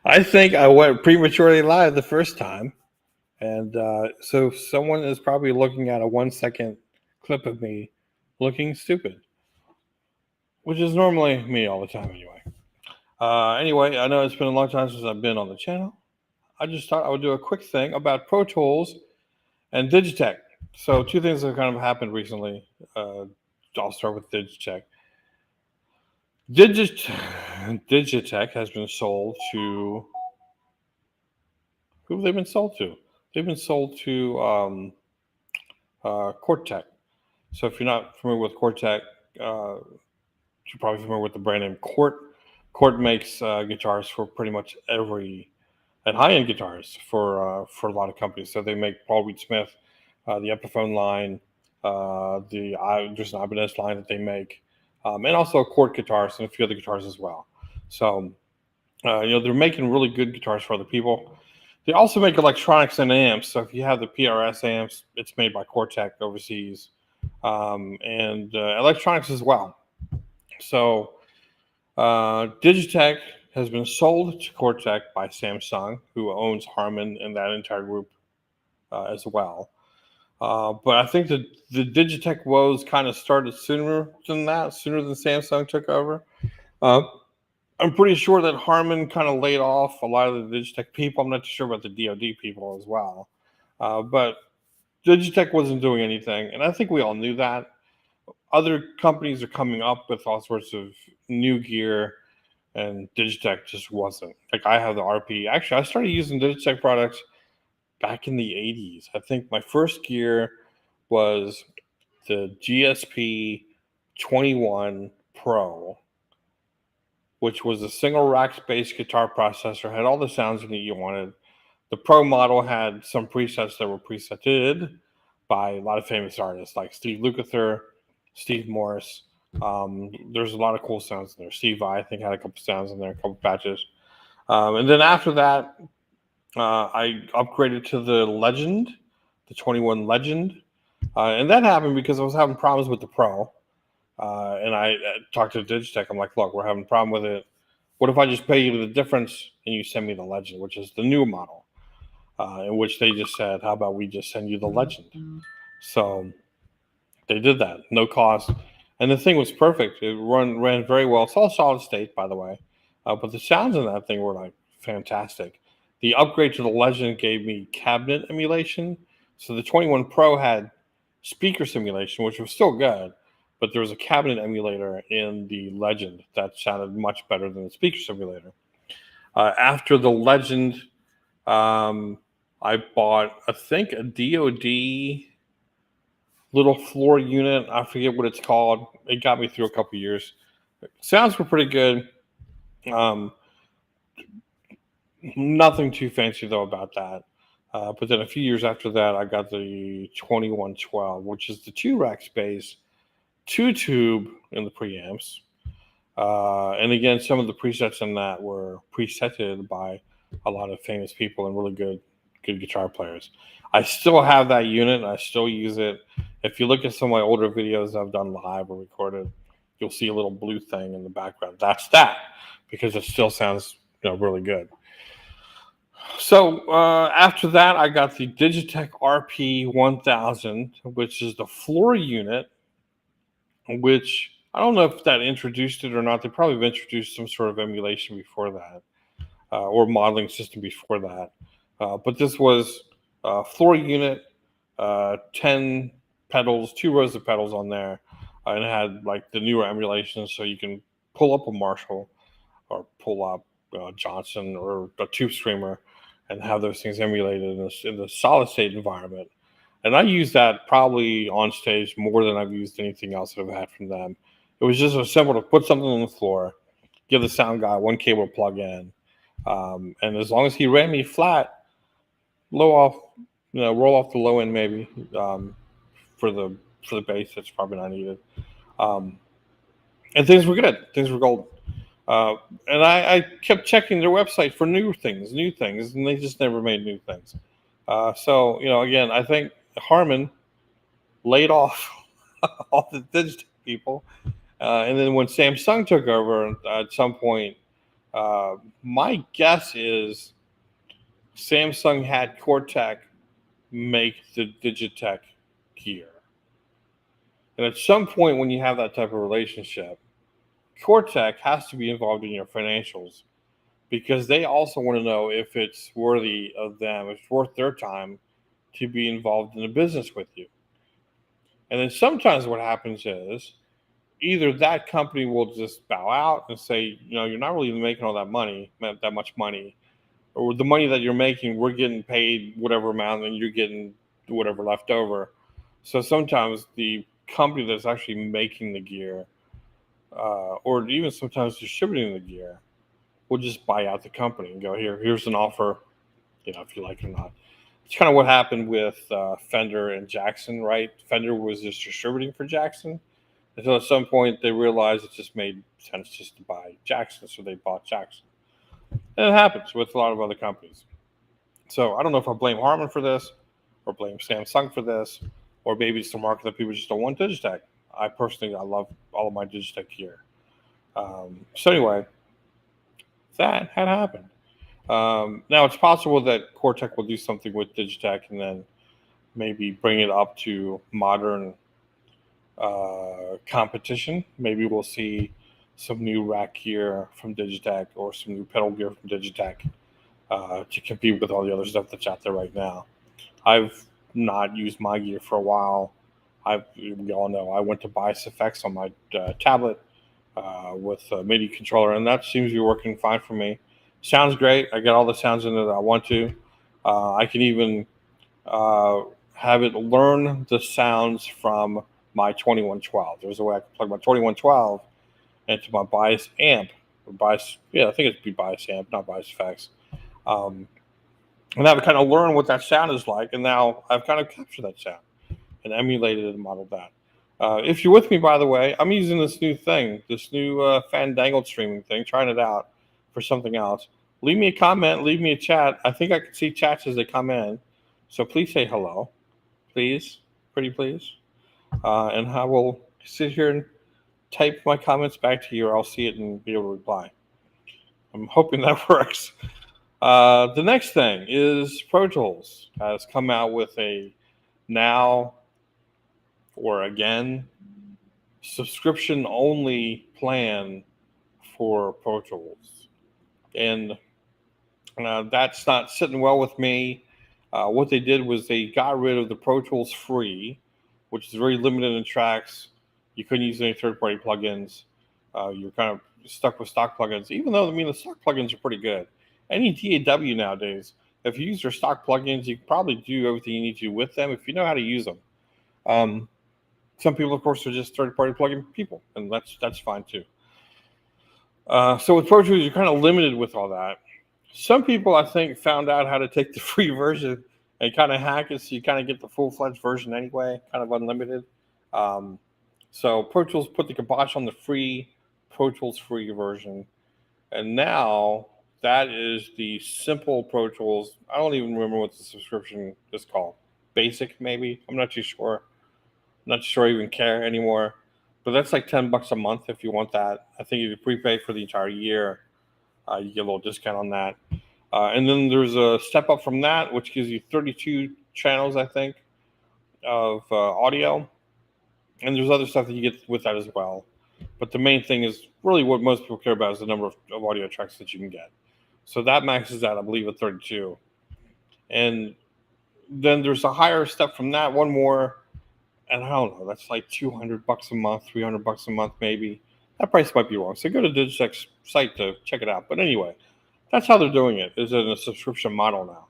I think I went prematurely live the first time, and so someone is probably looking at a 1 second clip of me looking stupid, which is normally me all the time anyway. Anyway, I know it's been a long time since I've been on the channel. I just thought I would do a quick thing about Pro Tools and DigiTech. So two things that kind of happened recently. I'll start with DigiTech. Digit Digitech has been sold to who have they been sold to? They've been sold to Cortec. So if you're not familiar with Cortec, you're probably familiar with the brand name Cort. Cort makes guitars for pretty much every and high-end guitars for a lot of companies. So they make Paul Reed Smith, the Epiphone line, there's an Ibanez line that they make, and also Cort guitars and a few other guitars as well. So they're making really good guitars for other people. They also make electronics and amps. So if you have the PRS amps, it's made by Cortec overseas, and electronics as well. So Digitech has been sold to Cortec by Samsung, who owns Harman and that entire group as well. But I think that the Digitech woes kind of started sooner than Samsung took over. I'm pretty sure that Harman kind of laid off a lot of the Digitech people. I'm not sure about the DoD people as well. But Digitech wasn't doing anything, and I think we all knew that. Other companies are coming up with all sorts of new gear, and Digitech just wasn't. Like I have the RP. Actually, I started using Digitech products back in the 80s. I think my first gear was the GSP 21 Pro, which was a single rack space guitar processor, had all the sounds that you wanted. The Pro model had some presets that were presetted by a lot of famous artists like Steve Lukather, Steve Morse. There's a lot of cool sounds in there. Steve Vai, I think, had a couple sounds in there, a couple patches. And then after that, I upgraded to the Legend, the 21 Legend. And that happened because I was having problems with the Pro. And I talked to Digitech. I'm like, look, we're having a problem with it. What if I just pay you the difference and you send me the Legend, which is the new model? In which they just said, how about we just send you the Legend? So they did that, no cost. And the thing was perfect. It ran very well. It's all solid state, by the way. But the sounds in that thing were like fantastic. The upgrade to the Legend gave me cabinet emulation. So the 21 Pro had speaker simulation, which was still good. But there was a cabinet emulator in the Legend that sounded much better than the speaker simulator. After the Legend, I bought, I think, a DoD little floor unit. I forget what it's called. It got me through a couple years. Sounds were pretty good. Nothing too fancy though about that. But then a few years after that, I got the 2112, which is the 2-rack space, 2-tube in the preamps. And again, some of the presets in that were presetted by a lot of famous people and really good guitar players. I still have that unit. And I still use it. If you look at some of my older videos I've done live or recorded, you'll see a little blue thing in the background. That's that, because it still sounds really good. So after that, I got the Digitech RP 1000, which is the floor unit, which I don't know if that introduced it or not. They probably have introduced some sort of emulation before that, or modeling system before that. But this was a floor unit, 10 pedals, 2 rows of pedals on there, and it had like the newer emulations, so you can pull up a Marshall or pull up Johnson or a Tube Screamer and have those things emulated in the solid state environment. And I use that probably on stage more than I've used anything else that I've had from them. It was just so simple to put something on the floor, give the sound guy one cable to plug in, and as long as he ran me flat, roll off the low end maybe for the bass. That's probably not needed. And things were good. Things were gold. And I kept checking their website for new things, and they just never made new things. So again, I think Harman laid off all the digital people, and then when Samsung took over at some point, My guess is Samsung had Cortec make the Digitech gear. And at some point, when you have that type of relationship, Cortec has to be involved in your financials because they also want to know if it's worthy of them, if it's worth their time to be involved in a business with you. And then sometimes what happens is either that company will just bow out and say, you're not really making all that much money, or the money that you're making, we're getting paid whatever amount and you're getting whatever left over. So sometimes the company that's actually making the gear, or even sometimes distributing the gear, will just buy out the company and go, here's an offer, if you like it or not. It's kind of what happened with Fender and Jackson, right? Fender was just distributing for Jackson until at some point they realized it just made sense just to buy Jackson, so they bought Jackson. And it happens with a lot of other companies. So I don't know if I blame Harman for this, or blame Samsung for this, or maybe it's the market that people just don't want Digitech. I love all of my Digitech gear. So anyway, that had happened. Now it's possible that Cortec will do something with Digitech and then maybe bring it up to modern competition. Maybe we'll see some new rack gear from Digitech or some new pedal gear from Digitech to compete with all the other stuff that's out there right now. I've not used my gear for a while. We all know I went to Bias Effects on my tablet with a MIDI controller, and that seems to be working fine for me. Sounds great. I get all the sounds in it that I want to. I can even have it learn the sounds from my 2112. There's a way I can plug my 2112 into my Bias amp. I think it'd be Bias amp, not Bias Effects. And have it kind of learn what that sound is like. And now I've kind of captured that sound and emulated it and modeled that. If you're with me, by the way, I'm using this new thing, this new Fandangled streaming thing, trying it out for something else. Leave me a comment, leave me a chat. I think I can see chats as they come in. So please say hello. Please. Pretty please. And I will sit here and type my comments back to you, or I'll see it and be able to reply. I'm hoping that works. The next thing is Pro Tools has come out with a now or again subscription-only plan for Pro Tools. And that's not sitting well with me. What they did was they got rid of the Pro Tools Free, which is very limited in tracks. You couldn't use any third-party plugins. You're kind of stuck with stock plugins, even though, the stock plugins are pretty good. Any DAW nowadays, if you use their stock plugins, you can probably do everything you need to with them if you know how to use them. Some people, of course, are just third-party plugin people, and that's fine too. So with Pro Tools, you're kind of limited with all that. Some people, I think, found out how to take the free version and kind of hack it so you kind of get the full-fledged version anyway, kind of unlimited. So Pro Tools put the kibosh on the free Pro Tools free version, and now that is the simple Pro Tools. I don't even remember what the subscription is called. Basic, maybe. I'm not too sure. I'm not sure I even care anymore. But that's like $10 a month if you want that. I think if you prepay for the entire year, you get a little discount on that. And then there's a step up from that, which gives you 32 channels, I think, of audio. And there's other stuff that you get with that as well. But the main thing is really what most people care about is the number of audio tracks that you can get. So that maxes out, I believe, at 32. And then there's a higher step from that, one more. And I don't know, that's like $200 a month, $300 a month, maybe. That price might be wrong. So go to Digitech's site to check it out. But anyway, that's how they're doing it, is in a subscription model now.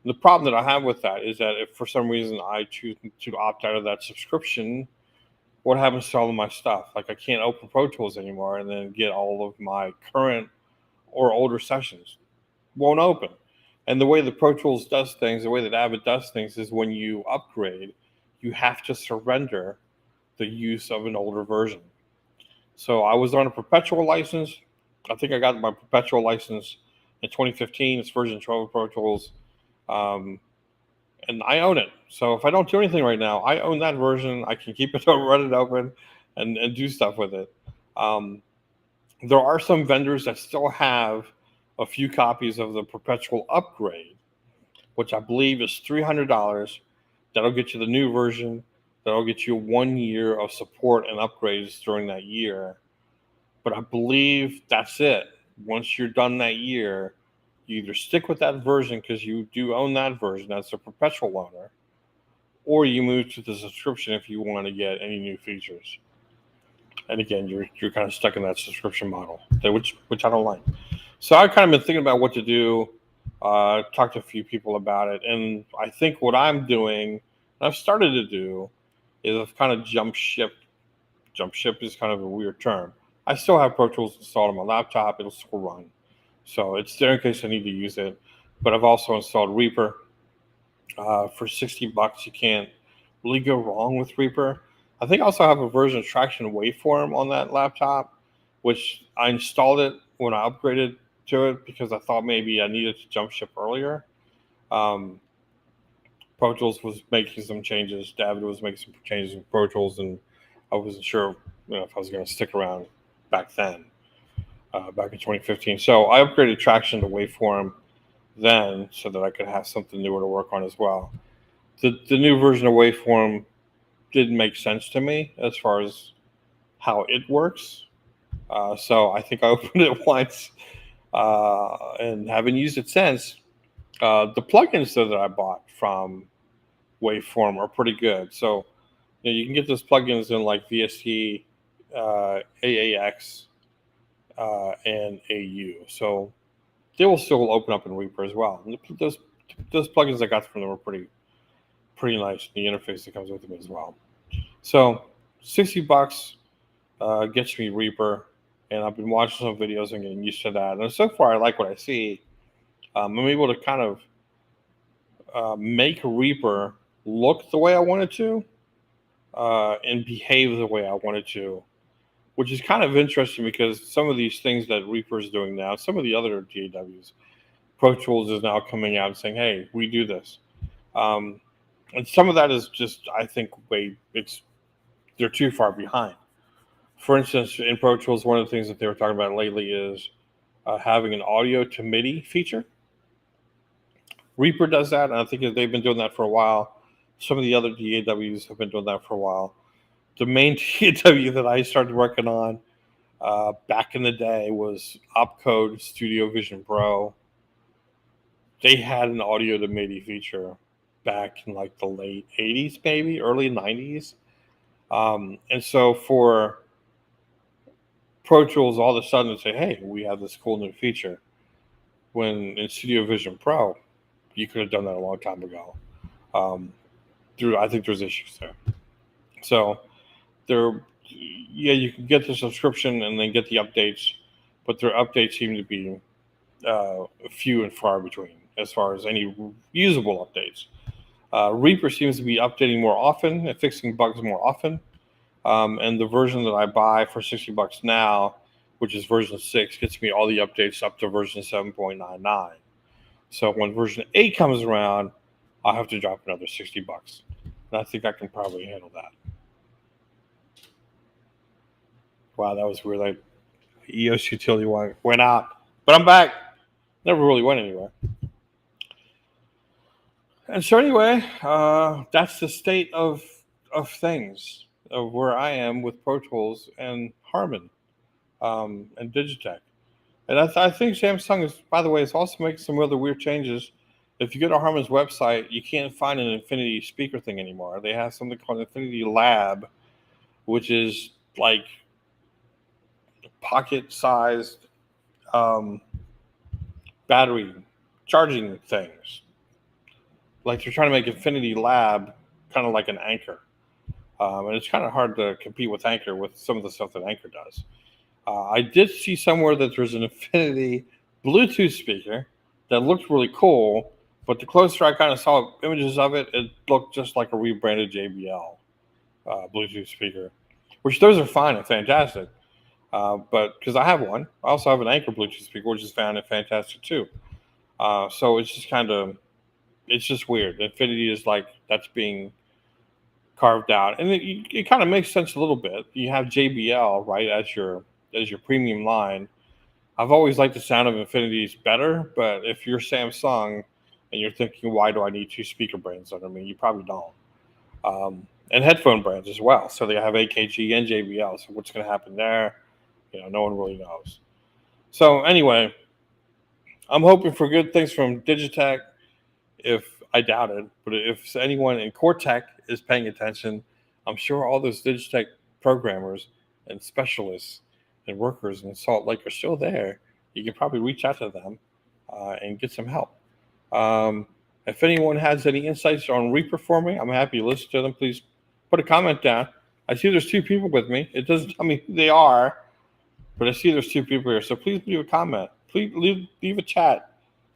The problem that I have with that is that if for some reason I choose to opt out of that subscription, what happens to all of my stuff? Like I can't open Pro Tools anymore and then get all of my current or older sessions. Won't open. And the way the Pro Tools does things, the way that Avid does things is when you upgrade, you have to surrender the use of an older version. So I was on a perpetual license. I think I got my perpetual license in 2015. It's version 12 of Pro Tools. And I own it. So if I don't do anything right now, I own that version. I can keep it, run it open, and do stuff with it. There are some vendors that still have a few copies of the perpetual upgrade, which I believe is $300. That'll get you the new version. That'll get you 1 year of support and upgrades during that year. But I believe that's it. Once you're done that year, you either stick with that version because you do own that version as a perpetual owner, or you move to the subscription if you want to get any new features. And again, you're kind of stuck in that subscription model, which I don't like. So I've kind of been thinking about what to do. Talked to a few people about it, and I think what I'm doing, I've started to do, is I've kind of jump ship. Jump ship is kind of a weird term. I still have Pro Tools installed on my laptop. It'll still run, so it's there in case I need to use it. But I've also installed Reaper. For $60, you can't really go wrong with Reaper. I think I also have a version of Traction Waveform on that laptop, which I installed it when I upgraded to it because I thought maybe I needed to jump ship earlier. Um, Pro Tools was making some changes. David was making some changes in Pro Tools, and I wasn't sure if I was going to stick around back then, back in 2015. So I upgraded Traction to Waveform then so that I could have something newer to work on as well. The new version of Waveform didn't make sense to me as far as how it works. So I think I opened it once and haven't used it since. The plugins that I bought from Waveform are pretty good. So you can get those plugins in like VST, AAX, and AU. So they will still open up in Reaper as well. And those plugins I got from them were pretty nice. The interface that comes with them as well. So $60 gets me Reaper, and I've been watching some videos and getting used to that. And so far, I like what I see. I'm able to kind of make Reaper look the way I want it to and behave the way I want it to, which is kind of interesting because some of these things that Reaper is doing now, some of the other DAWs, Pro Tools is now coming out and saying, hey, we do this. And some of that is just, I think, they're too far behind. For instance, in Pro Tools, one of the things that they were talking about lately is having an audio to MIDI feature. Reaper does that, and I think they've been doing that for a while. Some of the other DAWs have been doing that for a while. The main DAW that I started working on back in the day was Opcode Studio Vision Pro. They had an audio to MIDI feature back in like the late 80s, maybe early 90s. And so for Pro Tools all of a sudden to say, hey, we have this cool new feature, when in Studio Vision Pro, you could have done that a long time ago. I think there's issues there. So you can get the subscription and then get the updates, but their updates seem to be few and far between as far as any usable updates. Reaper seems to be updating more often and fixing bugs more often. And the version that I buy for $60 now, which is version 6, gets me all the updates up to version 7.99. So when version 8 comes around, I'll have to drop another $60. And I think I can probably handle that. Wow, that was weird. Like EOS utility went out, but I'm back. Never really went anywhere. And so anyway, that's the state of things, of where I am with Pro Tools and Harman and Digitech. And I think Samsung is, by the way, is also making some other weird changes. If you go to Harman's website, you can't find an Infinity speaker thing anymore. They have something called Infinity Lab, which is like pocket-sized battery charging things. Like they're trying to make Infinity Lab kind of like an Anchor. And it's kind of hard to compete with Anchor with some of the stuff that Anchor does. I did see somewhere that there's an Infinity Bluetooth speaker that looked really cool, but the closer I kind of saw images of it, it looked just like a rebranded JBL Bluetooth speaker, which those are fine and fantastic. But because I have one, I also have an Anchor Bluetooth speaker, which is fine and fantastic too. So it's just it's just weird. Infinity is like that's being carved out, and it kind of makes sense a little bit. You have JBL right as your as your premium line. I've always liked the sound of Infinity's better, but if you're Samsung and you're thinking, why do I need two speaker brands under me? You probably don't. And headphone brands as well. So they have AKG and JBL. So what's going to happen there? No one really knows. So anyway, I'm hoping for good things from DigiTech. If I doubt it, but if anyone in Cortec is paying attention, I'm sure all those Digitech programmers and specialists and workers in Salt Lake are still there. You can probably reach out to them and get some help. If anyone has any insights on reperforming, I'm happy to listen to them. Please put a comment down. I see there's two people with me. It doesn't tell me who they are, but I see there's two people here. So please leave a comment. Please leave a chat.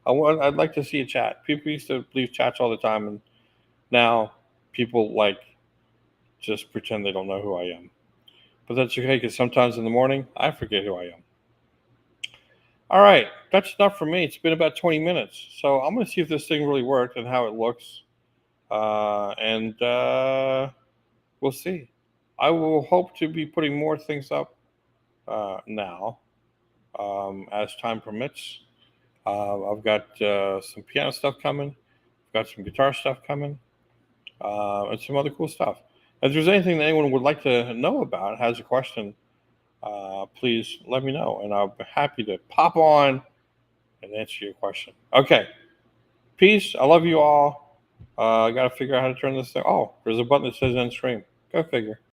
I'd like to see a chat. People used to leave chats all the time, and now people just pretend they don't know who I am. But that's okay, because sometimes in the morning I forget who I am. All right, that's enough for me. It's been about 20 minutes, so I'm going to see if this thing really worked and how it looks, and we'll see. I will hope to be putting more things up now as time permits. I've got some piano stuff coming. I've got some guitar stuff coming, and some other cool stuff. If there's anything that anyone would like to know about, has a question, please let me know, and I'll be happy to pop on and answer your question. Okay, peace. I love you all. I got to figure out how to turn this thing. Oh, there's a button that says end stream. Go figure.